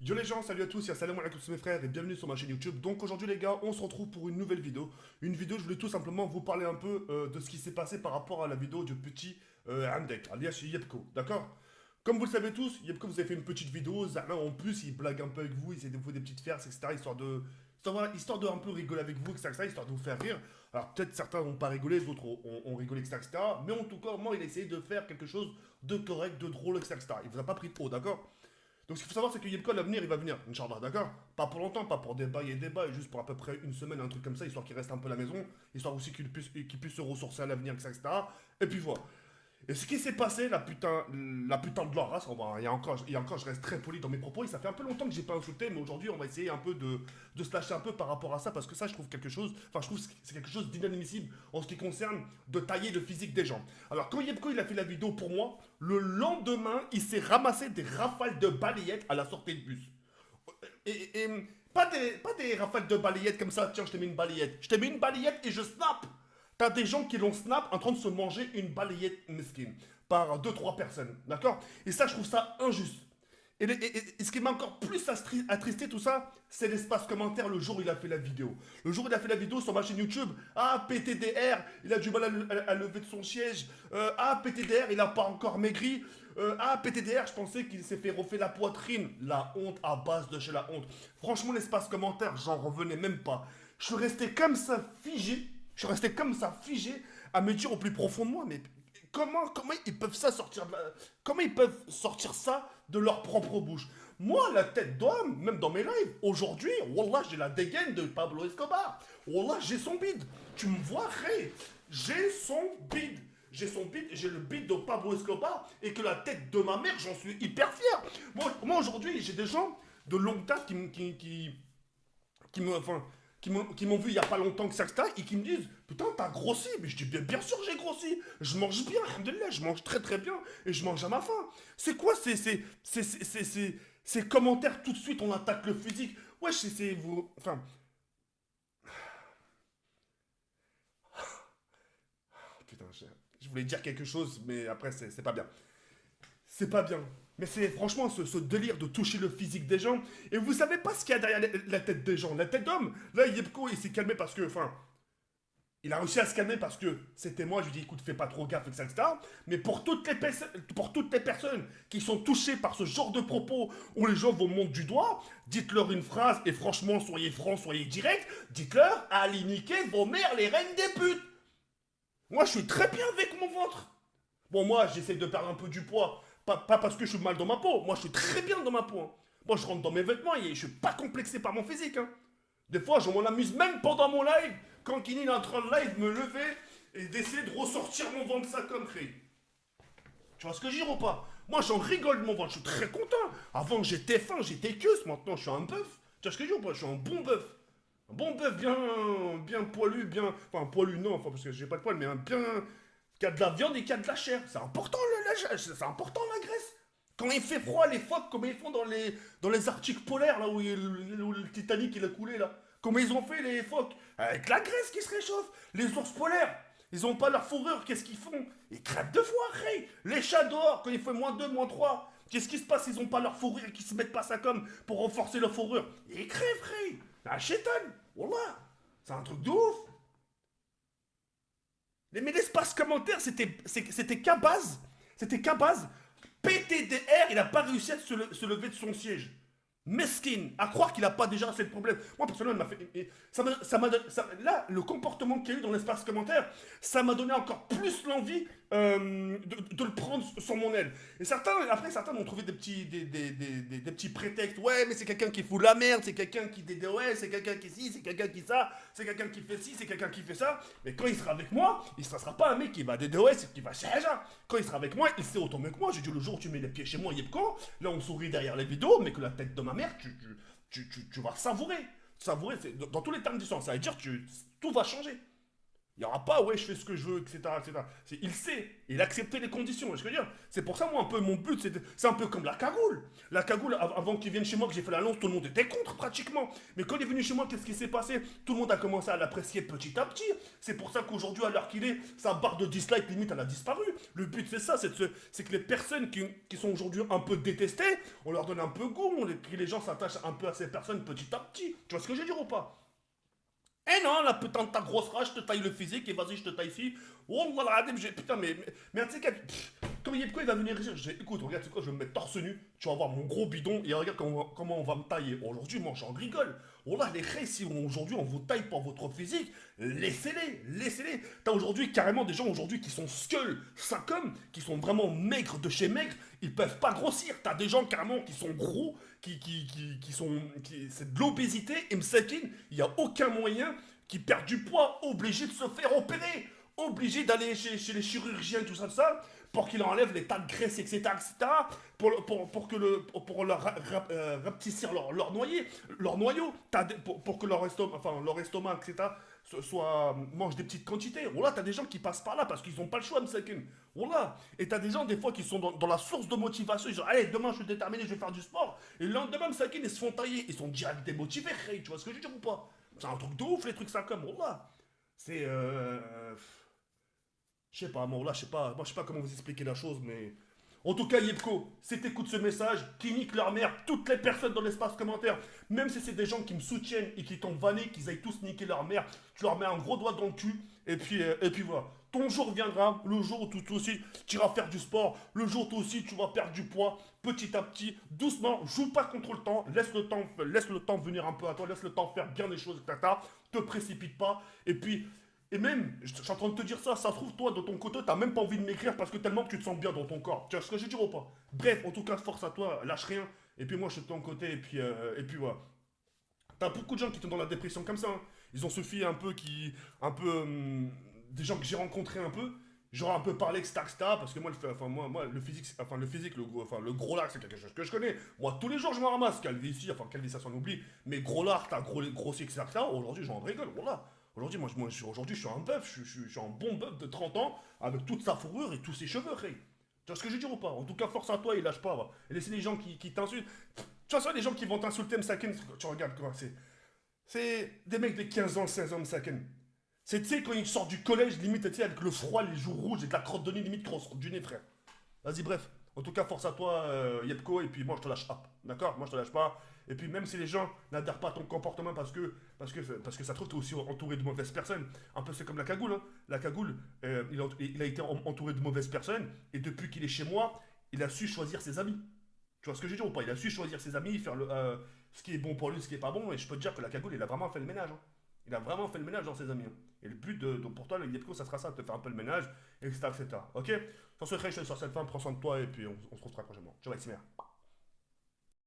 Yo les gens, salut à tous, salam alaikum tous mes frères et bienvenue sur ma chaîne YouTube. Donc aujourd'hui les gars, on se retrouve pour une nouvelle vidéo. Une vidéo, je voulais tout simplement vous parler un peu de ce qui s'est passé par rapport à la vidéo du petit Andek, alias Yepko, d'accord? Comme vous le savez tous, Yepko vous avez fait une petite vidéo, Zahra en plus il blague un peu avec vous, il essaie de vous faire des petites farces, etc. Histoire de un peu rigoler avec vous, etc. Histoire de vous faire rire. Alors peut-être certains n'ont pas rigolé, d'autres ont rigolé, etc. Mais en tout cas, moi il a essayé de faire quelque chose de correct, de drôle, etc. Il vous a pas pris de haut, d'accord? Donc ce qu'il faut savoir, c'est que Yepko, à l'avenir, il va venir, Inch'Allah, d'accord? Pas pour longtemps, pas pour débat et débat, et juste pour à peu près une semaine, un truc comme ça, histoire qu'il reste un peu à la maison, histoire aussi qu'il puisse se ressourcer à l'avenir, etc. Et puis voilà. Et ce qui s'est passé, la putain de leur race, et encore, je reste très poli dans mes propos, et ça fait un peu longtemps que j'ai pas insulté, mais aujourd'hui, on va essayer un peu de se lâcher un peu par rapport à ça, parce que ça, je trouve je trouve que c'est quelque chose d'inadmissible en ce qui concerne de tailler le physique des gens. Alors, quand Yepko, il a fait la vidéo pour moi, le lendemain, il s'est ramassé des rafales de balayettes à la sortie de bus. Pas des rafales de balayettes comme ça, tiens, je t'ai mis une balayette. Je t'ai mis une balayette et je snap. T'as des gens qui l'ont snap en train de se manger une balayette mesquine par deux trois personnes, d'accord? Et ça, je trouve ça injuste. Et ce qui m'a encore plus attristé tout ça, c'est l'espace commentaire le jour où il a fait la vidéo. Le jour où il a fait la vidéo sur ma chaîne YouTube, ah PTDR, il a du mal à lever de son siège, ah PTDR, il a pas encore maigri, ah PTDR, je pensais qu'il s'est fait refaire la poitrine. La honte à base de chez la honte. Franchement, l'espace commentaire, j'en revenais même pas. Je suis resté comme ça figé, je suis resté comme ça figé à me dire au plus profond de moi, mais comment ils peuvent ça sortir comment ils peuvent sortir ça de leur propre bouche? Moi, la tête d'homme, même dans mes lives, aujourd'hui, wallah, j'ai la dégaine de Pablo Escobar. Wallah, j'ai son bide. Tu me vois, Ray, j'ai son bide. J'ai son bide, j'ai le bide de Pablo Escobar et que la tête de ma mère, j'en suis hyper fier. Moi aujourd'hui, j'ai des gens de longue date qui me, enfin, qui m'ont vu il y a pas longtemps que ça, etc., et qui me disent putain, t'as grossi. Mais je dis bien sûr, j'ai grossi. Je mange bien, alhamdoulilah, je mange très très bien et je mange à ma faim. C'est quoi ces commentaires tout de suite, on attaque le physique? Wesh, c'est vous. Enfin, putain, je voulais dire quelque chose, mais après, c'est pas bien. C'est pas bien. Mais c'est franchement ce délire de toucher le physique des gens. Et vous savez pas ce qu'il y a derrière la tête des gens. La tête d'homme, là, Yepko, il s'est calmé parce que, enfin, il a réussi à se calmer parce que c'était moi, je lui dis écoute, fais pas trop gaffe, etc. Mais pour toutes les personnes qui sont touchées par ce genre de propos où les gens vous montrent du doigt, dites-leur une phrase et franchement, soyez francs, soyez directs, dites-leur allez niquer vos mères, les reines des putes. Moi, je suis très bien avec mon ventre. Bon, moi, j'essaie de perdre un peu du poids. Pas parce que je suis mal dans ma peau. Moi, je suis très bien dans ma peau, hein. Moi, je rentre dans mes vêtements et je suis pas complexé par mon physique, hein. Des fois, je m'en amuse même pendant mon live, quand Kinin est en train de live, me lever et d'essayer de ressortir mon ventre ça comme cri. Tu vois ce que je veux dire ou pas? Moi, j'en rigole de mon ventre, je suis très content. Avant, j'étais faim, j'étais queuse, maintenant, je suis un bœuf. Tu vois ce que je veux dire ou pas? Je suis un bon bœuf. Un bon bœuf bien poilu, bien. Enfin, poilu, non, enfin, parce que j'ai pas de poil, mais un bien. Qui a de la viande et qui a de la chair. C'est important, c'est important la graisse. Quand il fait froid, les phoques, comme ils font dans les Arctiques polaires, là où le Titanic il a coulé, là. Comment ils ont fait les phoques? Avec la graisse qui se réchauffe. Les ours polaires, ils ont pas leur fourrure, qu'est-ce qu'ils font? Ils crèvent de froid, Ray. Les chats dehors, quand il fait -2, -3, qu'est-ce qui se passe? Ils ont pas leur fourrure et qu'ils se mettent pas ça comme pour renforcer leur fourrure. Ils crèvent, Ray. La chétane, wallah. C'est un truc de ouf. Mais l'espace commentaire, c'était qu'à base. C'était qu'à base. PTDR, il a pas réussi à se lever de son siège. Mesquine, à croire qu'il n'a pas déjà assez de problèmes. Moi, personnellement, là, le comportement qu'il y a eu dans l'espace commentaire, ça m'a donné encore plus l'envie de le prendre sur mon aile. Et certains m'ont trouvé des petits prétextes. Ouais, mais c'est quelqu'un qui fout la merde, c'est quelqu'un qui ouais, c'est quelqu'un qui ci, c'est quelqu'un qui ça, c'est quelqu'un qui fait ci, c'est quelqu'un qui fait ça. Mais quand il sera avec moi, il ne sera pas un mec qui va DDoS, qui va chez Aja. Quand il sera avec moi, il sait autant mieux que moi. J'ai dit le jour où tu mets les pieds chez moi, Yepko, là on sourit derrière les vidéos, mais que la tête de ma mère, tu vas savourer. Savourer, c'est dans tous les termes du sens. Ça veut dire que tout va changer. Il n'y aura pas, ouais, je fais ce que je veux, etc. etc. Il sait, il a accepté les conditions, je veux dire. C'est pour ça, moi, un peu, mon but, c'est un peu comme la cagoule. La cagoule, avant qu'il vienne chez moi, que j'ai fait l'annonce, tout le monde était contre, pratiquement. Mais quand il est venu chez moi, qu'est-ce qui s'est passé? Tout le monde a commencé à l'apprécier petit à petit. C'est pour ça qu'aujourd'hui, à l'heure qu'il est, sa barre de dislike, limite, elle a disparu. Le but, c'est ça, c'est que les personnes qui sont aujourd'hui un peu détestées, on leur donne un peu goût, que les gens s'attachent un peu à ces personnes petit à petit. Tu vois ce que je veux dire ou pas? Eh non, la putain de ta grosse rage, je te taille le physique et vas-y, je te taille ici. Oh, voilà, putain, mais tu sais, comme il va venir dire, écoute, regarde, c'est quoi, je vais me mettre torse nu, tu vas voir mon gros bidon et regarde comment on va me tailler. Aujourd'hui, moi, j'en rigole. Oh là, les reins, si aujourd'hui on vous taille pour votre physique, laissez-les, laissez-les. T'as aujourd'hui carrément des gens aujourd'hui qui sont skull, ça comme, qui sont vraiment maigres de chez maigres, ils peuvent pas grossir. T'as des gens carrément qui sont gros, c'est de l'obésité, et Msakin, il n'y a aucun moyen qui perdent du poids, obligés de se faire opérer, obligés d'aller chez les chirurgiens, tout ça, pour qu'ils enlèvent les tas de graisse, etc., etc., pour leur rapetissir leur noyau, pour que leur estomac, etc., mange des petites quantités. Voilà, t'as des gens qui passent par là parce qu'ils n'ont pas le choix, Msakin. Voilà. Et t'as des gens, des fois, qui sont dans la source de motivation. Ils disent, allez, demain, je suis déterminé, je vais faire du sport. Et le lendemain, Msakin, ils se font tailler. Ils sont direct démotivés, tu vois ce que je veux dire ou pas? C'est un truc de ouf, les trucs ça comme. Voilà. C'est. Je sais pas, moi, là, je sais pas. Moi, je sais pas comment vous expliquer la chose, mais. En tout cas, Yepko, si t'écoutes ce message, qui nique leur mère, toutes les personnes dans l'espace commentaire, même si c'est des gens qui me soutiennent et qui t'ont vanné, qu'ils aillent tous niquer leur mère, tu leur mets un gros doigt dans le cul, et puis voilà. Ton jour viendra, le jour où toi aussi tu iras faire du sport, le jour où toi aussi tu vas perdre du poids, petit à petit, doucement, joue pas contre le temps, laisse le temps venir un peu à toi, laisse le temps faire bien les choses, tata, te précipite pas, et même, je suis en train de te dire ça, ça se trouve, toi, de ton côté, t'as même pas envie de m'écrire parce que tellement que tu te sens bien dans ton corps. Tu vois ce que je veux dire ou pas? Bref, en tout cas, force à toi, lâche rien. Et puis moi, je suis de ton côté, et puis voilà. T'as beaucoup de gens qui sont dans la dépression comme ça, hein. Ils ont suffi des gens que j'ai rencontrés un peu. J'aurais un peu parlé, etc., parce que moi, le physique, le gros lard, c'est quelque chose que je connais. Moi, tous les jours, je me ramasse. Calvitie, calvitie, ça s'en oublie. Mais gros lard, t'as grossi, etc., aujourd'hui, j'en rigole, voilà. Aujourd'hui, aujourd'hui, je suis un bœuf, je suis un bon bœuf de 30 ans, avec toute sa fourrure et tous ses cheveux, hey. Tu vois ce que je veux dire ou pas? En tout cas, force à toi et lâche pas, va. Et laissez les gens qui t'insultent. Tu vois ça, les gens qui vont t'insulter, Msaken, tu regardes quoi, c'est des mecs de 15 ans, 16 ans, Msaken. C'est, tu sais, quand ils sortent du collège, limite, tu sais, avec le froid, les joues rouges et de la crotte de nez, limite, qui ressort du nez, frère. Vas-y, bref. En tout cas, force à toi, Yepko, et puis moi, je te lâche pas. D'accord? Moi, je te lâche pas. Et puis, même si les gens n'adhèrent pas à ton comportement parce que ça trouve que tu es aussi entouré de mauvaises personnes, un peu c'est comme la cagoule, hein. La cagoule, il a été entouré de mauvaises personnes, et depuis qu'il est chez moi, il a su choisir ses amis. Tu vois ce que je veux dire ou pas? Il a su choisir ses amis, faire ce qui est bon pour lui, ce qui est pas bon, et je peux te dire que la cagoule, il a vraiment fait le ménage, hein. Il a vraiment fait le ménage dans ses amis, hein. Et le but donc pour toi, le Yepko, ça sera ça, de te faire un peu le ménage, etc. etc. Ok? Sur ce, sur cette fin, prends soin de toi, et puis on se retrouvera prochainement. Ciao, Maximer.